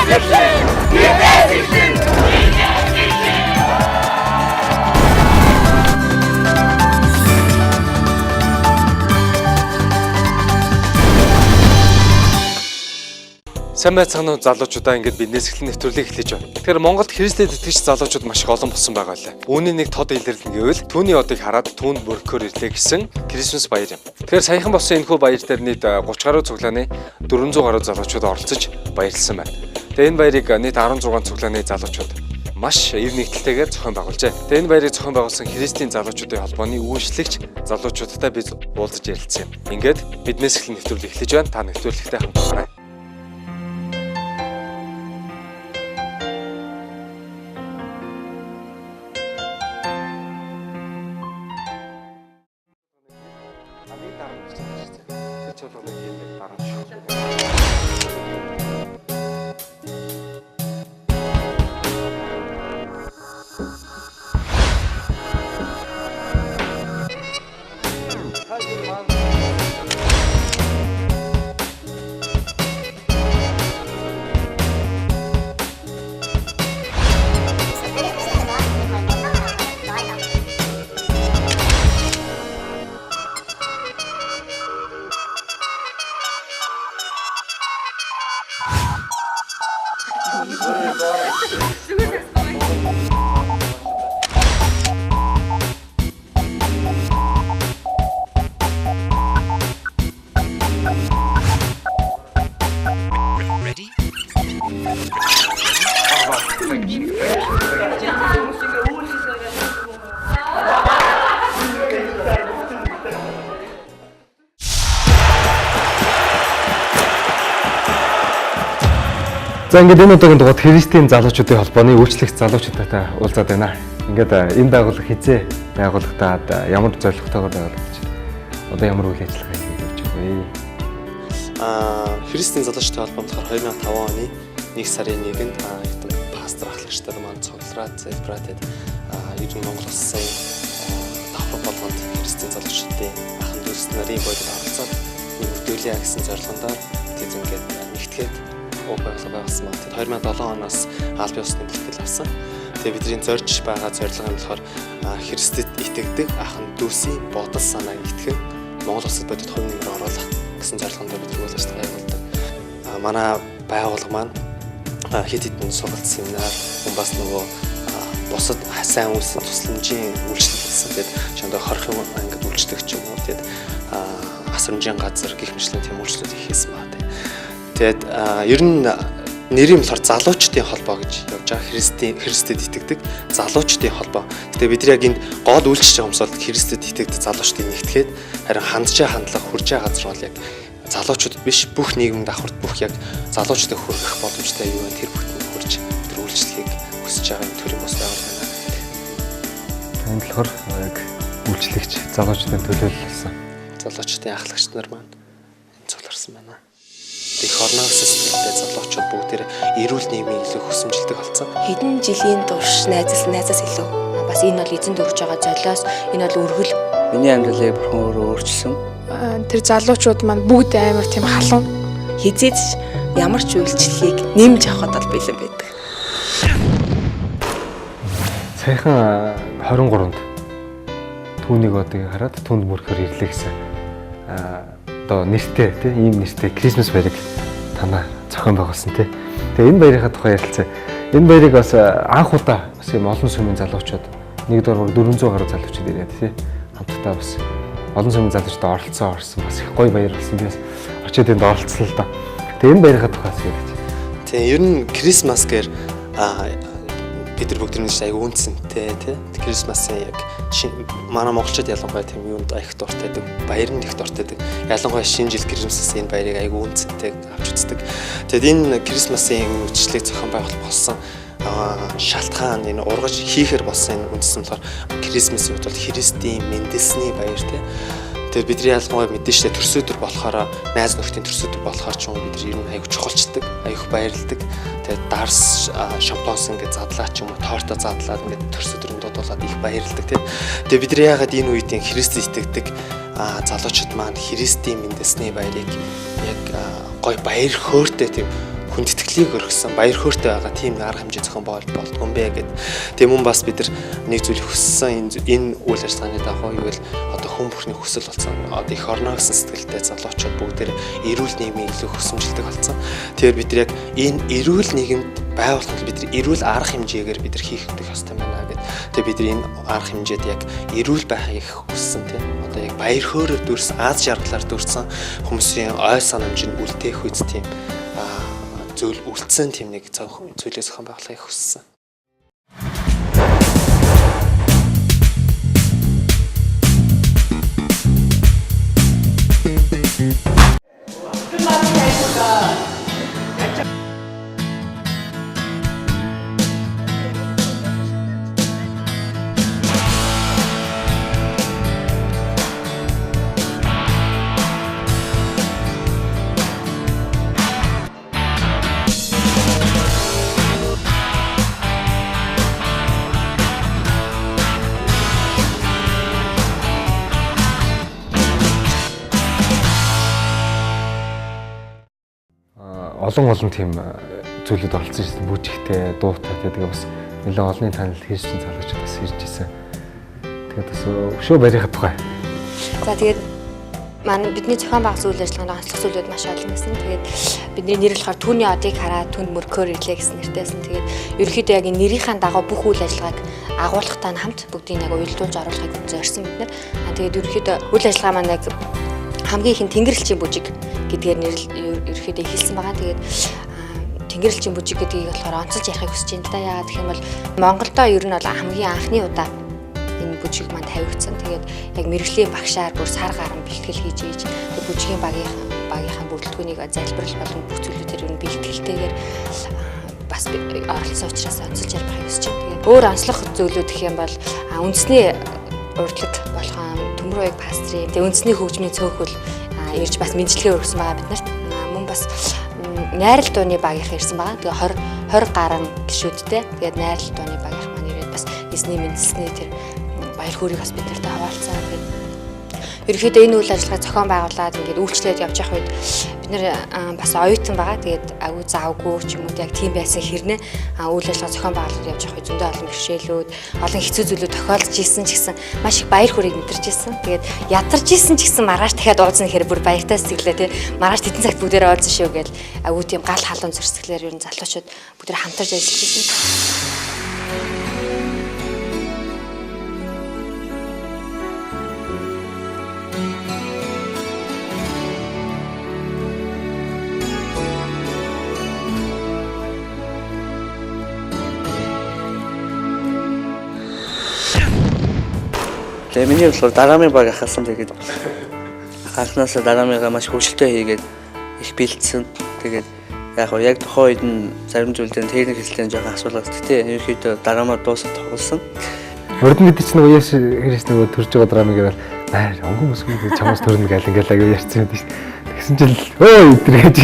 Сайн байцгаана уу залуучуудаа, ингээд биднээс эхлэн нэвтрүүлгийг эхлэж байна. Тэгэхээр Монголд Христэд итгэж залуучууд маш их олон болсон байгаа лээ. Үүний нэг тод илэрлэн гэвэл түүний одыг хараад түүнд бүрхөөр ирлээ гэсэн Крисмас баяр юм. Тэгэхээр саяхан болсон энэхүү баяр дээр нийт 30 гаруй цуглааны 400 гаруй залуучууд оролцож баярлсан байна. Тэгээ энэ баярыг нийт 16 цуглааны залуучууд маш ив нэгдэлтэйгээр зохион байгуулжээ. Тэгээ энэ баярыг зохион байгуулсан Христийн залуучуудын холбооны үйлчлэгч залуучуудтай biz уулзаж ярилцсан юм. Ингээд биднээс эхлэн нэвтрүүлэг эхлэж байна. Та нэвтрүүлэгтэй хамт байгаарай. За ингээд энэ удаагийн дугаард Христийн залуучуудын холбооны үйлчлэгч залуучуудтай уулзаад байна. Ингээд энэ байгууллага хизээ байгуулагдаад ямар зорилготойгоор байгуулагдаж одоо ямар үйл ажиллагаа хийж байгаа вэ? Христийн залуучуудын холбоо болохоор 2005 оны 1 сарын 1-нд пастор ахлагчтай маань цуглараад залбираад ер нь Монгол улсын давхар болгонд Христийн залуучуудын ахын дүүс нарын бодит оролцоод өгдөөлье гэсэн зорилгоор тэд ингээд нэгтгээд байгууллага байгуулсан байна. 2007 оноос аль бие усны бэлтгэл авсан. Тэгээ бидний зорж байгаа зорилго нь болохоор Христэд итгэдэг ахын дүүсийн бодол санааг итгэн Монгол улсад бодит хувь нэмэр оруулах гэсэн зорилготой бид үйл ажиллагаа явуулдаг. Манай байгууллага маань хэд хэдэн сургалт семинар, бас нөгөө бусад сайн үйлсийн тусламжийн үйлчлэл гэсэн. Тэгээд чамд 20 ангид үйлчлэгч юм уу. Тэгээд асрамжийн газар гэх мэтлэн тийм үйлчлүүд хийсэн байна. Тэгээд ер нь нэрийн болохоор залуучдын холбоо гэж явж байгаа. Христэд итгэдэг залуучдын холбоо. Гэтэ бид яг энд гол үйлчлэж байгаа юмсол Христэд итгэдэг залуучдыг нэгтгэхэд харин хандчаа хандлага хүрж байгаа газар бол яг залуучууд биш, бүх нийгэмд давхарт бүх яг залуучдыг хүргэх боломжтой юу вэ? Тэр бүхэнд хүрж тэр үйлчлэгийг хүсэж байгаа юм төрийн бос байгууллага байна. Энд болохоор яг үйлчлэгч залуучдын төлөөлөлсөн. Залуучдын ахлагч нар маань цугларсан байна. Их орноос сэтгэлтэй залуучууд бүгд эрүүл нийгмийн илүү хүсэмжилдэг болсон. Хэдэн жилийн турш найзаас илүү. Бас энэ бол эзэнд өргөж байгаа золиос, энэ бол өргөл. Миний амьдралыг бурхан өөрөө өөрчилсөн. Тэр залуучууд маань бүгд амар тийм халуун. Хизээч ямар ч үйлчлэгийг нэмж авахд бол бэлэн байдаг. Саяхан 23-нд түүнийг одыг хараад түнд бүрхөр ирлээ гэсэн. Одоо нэртэй тийм ийм нэртэй Крисмас баярыг танаа зохион байгуулсан тийм. Тэгээ энэ баярынхаа тухай ярилцъя. Энэ баярыг бас анх удаа бас юм олон сүмийн залуучууд нэг дор 400 гаруй залуучууд ирээд тийм хамтдаа бас олон сүмийн залуучууд оролцсон бас их гоё баяр болсон. Би бас очиод энд оролцсон л да. Тэгээ энэ баярынхаа тухай яриач. Тийм ер нь Крисмас гээр бид нар бүгд нэг аяг үнцэнтэй тийм Крисмасын яг манай монголчууд ялангуяа тийм юунд их дуртай байдаг, баяр нь их дуртай байдаг. Ялангуяа шинэ жил Крисмас энэ баярыг аяг үнцэнтэй авч үздэг. Тэгэд энэ Крисмасын үйлчлэгийг зохион байгуулах болсон шалтгаан энэ ургаж хийхээр болсон энэ үндсэн болохоор Крисмасын үед бол Христийн мэндэлсний баяр тийм. Тэгээд бидний ялангуяа мэдээж төрсөдөр болохоор найз нөхдийн төрсөдөр болохоор ч юм уу бид ер нь аяг чухалчдаг, аяг баярлдаг. Тэгээд дарс шампанс ингээд задлаа ч юм уу торто задлаад ингээд төрсөдрөнд дуудуулаад их баярлдаг тийм. Тэгээд бид нар яагаад энэ үеийн Христэд итгэдэг залуучууд маань Христийн мэндэлсний баярыг яг гоё баяр хөөртэй тийм хүндэтгэлийг өргөсөн баяр хөөртэй байгаа тийм арга хэмжээ зохион болдгоо юм бэ гэд. Тийм юм бас бид нар нэг зүйл хүссэн энэ үйл ажиллагааны дагуу юу вэ? Одоо хүн бүхний хүсэл болсон. Одоо их орно гэсэн сэтгэлтэй залуучууд бүгдээр эрүүл нийгмийн илүү хүсэмжилдэг болсон. Тэгэхээр бид нар яг энэ эрүүл нийгэмд байгуулахад бид нар эрүүл арга хэмжээгээр бид нар хийх ёстой байна гэд. Тэгээ бид нар энэ арга хэмжээд яг эрүүл байхыг хүссэн тийм. Одоо яг баяр хөөрөөр дүрсэн аз жаргалаар дүрсэн хүмүүсийн ой санамжинд үлдээх үз тийм зүйл үлдсэн тийм нэг зүйлээс зохион байгуулахыг хүссэн. Олон тийм зүйлүүд олцсон шүү дээ. Бүжигтэй, дуутай тэгээ бас нэлээд олонний танил хийсэн залуучууд бас ирж ирсэн. Тэгээд бас өшөө барихад тухай. За тэгээд манай бидний зохион байгуулсан үйл ажиллагааны онцлог зүйлүүд маш олон гэсэн. Тэгээд бидний нэр болохоор түүний одыг хараад түнд мөркөөр ирлээ гэсэн нэртэйсэн. Тэгээд ерөнхийдөө яг энэ нэрийнхаа дагуу бүх үйл ажиллагааг агуулгатай нь хамт бүгдийг яг уялдуулж оруулахыг зорьсон бид нар. Тэгээд ерөнхийдөө үйл ажиллагаа маань яг хамгийн ихэнд Тэнгэрэлчийн бүжиг гэдгээр ерөнхийдөө хэлсэн байгаа. Тэгээд Тэнгэрэлчийн бүжиг гэдгийг болохоор онцолж ярихыг хүсэж байна да. Яагаад гэх юм бол Монголдо ер нь бол хамгийн анхны удаа энэ бүжиг маань тавигдсан. Тэгээд яг мэрэгжлийн багшаар бүр сар гарan бэлтгэл хийж ийж бүжгийн багийнхаа бүрэлдэхүүнийг залбирал болон бүх зүйлүүдээр ер нь бэлтгэлтэйгээр бас оролцсон учраас онцолж ярихыг хүсэж байна. Тэгээд өөр онцлог зүйлүүд гэх юм бол үндэсний урдлаг болгон Төмөр ууг пастрын тэгээд үндэсний хөгжмийн цөөхөл ирж бас мэдлэгээ өргөсөн байгаа бид нарт. Мөн бас найрал дууны багийнх ирсэн байгаа. Тэгээ 20 гарan гишүүдтэй. Тэгээд найрал дууны багийнх маань ирээд бас эзний мэдлэлсний тэр баяр хөөргийг бас бид нартай хаваалцсан. Тэгээд ерөнхийдөө энэ үйл ажиллагаа зохион байгуулад ингээд үйлчлээд явж явах үед бид нэр бас оюутан байгаа. Тэгээд агуу заавгүй ч юм уу яг тийм байсан хэрнээ үйл ажиллагаа зохион байгуулаад явж явах үед зөндөө олон бэрхшээлүүд, олон хэцүү зүйлүүд тохиолдож исэн ч гэсэн маш их баяр хөөргийг мэдэрч исэн. Тэгээд ядарч исэн ч гэсэн маргааш дахиад уулзна гэхээр бүр баяртай сэтгэлээ тий. Маргааш тэдэн цагт бүгдээрээ уулзсан шүү гээл агуу тийм гал халуун зөрсгөлээр ер нь залуучууд бүгдээр хамтарч ажиллаж исэн. Миний болохоор дараамын баг ахасан. Тэгээд анхнаасаа дараамыгаа маш хөвгөлтэй хийгээд их бэлдсэн. Тэгээд яг тухайн үед нь зарим зүйлдээ техник хэлтэн жоохон асуулгаас тэгтээ ерөөхдөө дараамаар дуусах тоглосон. Урд нь гэдэг чинь нөгөө яаш хэрэгс нөгөө төрж байгаа драмыг бол баяр өнгөн өсгөө чамаас төрнө гэл ингээл аяа ярьсан байдаг шүү дээ. Тэгсэн чинь өө өдрэж.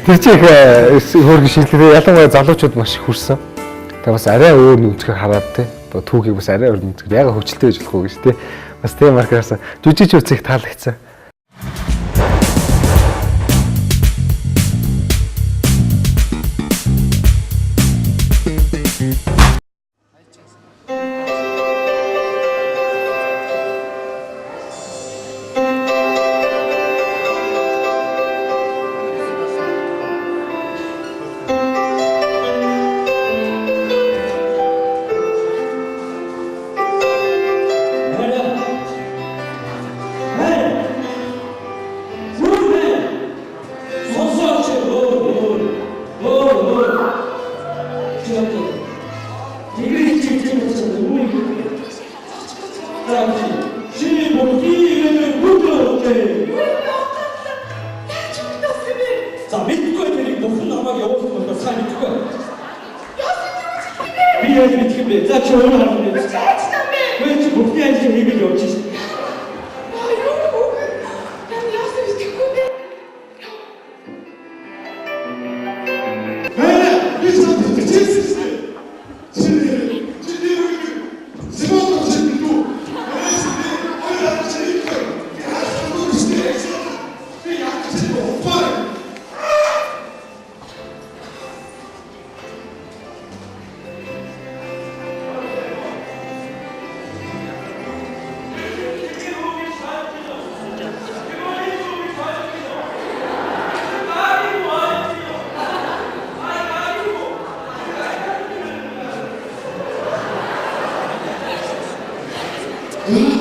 Тэр чих хөөргөн шилдэлээ ялангуяа залуучууд маш их хүрсэн. Тэгээ бас арай өөр нэг үзхийг хараад те. Түүхийг бас арай өөр нэг яг хөвчлөлтэй гэж болохгүй гэж те. Бас тийм маркераас жүжигч үзэх таалагдсан. За мэдгүй тэрийг бүхэн намайг явуулсан бол сайн мэдгүй. Би яаж мэдэх юм бэ? За чи өөрөө харах юм. Вэ чи бүхний ажил хийгээд явж шээ. Өнөөдөр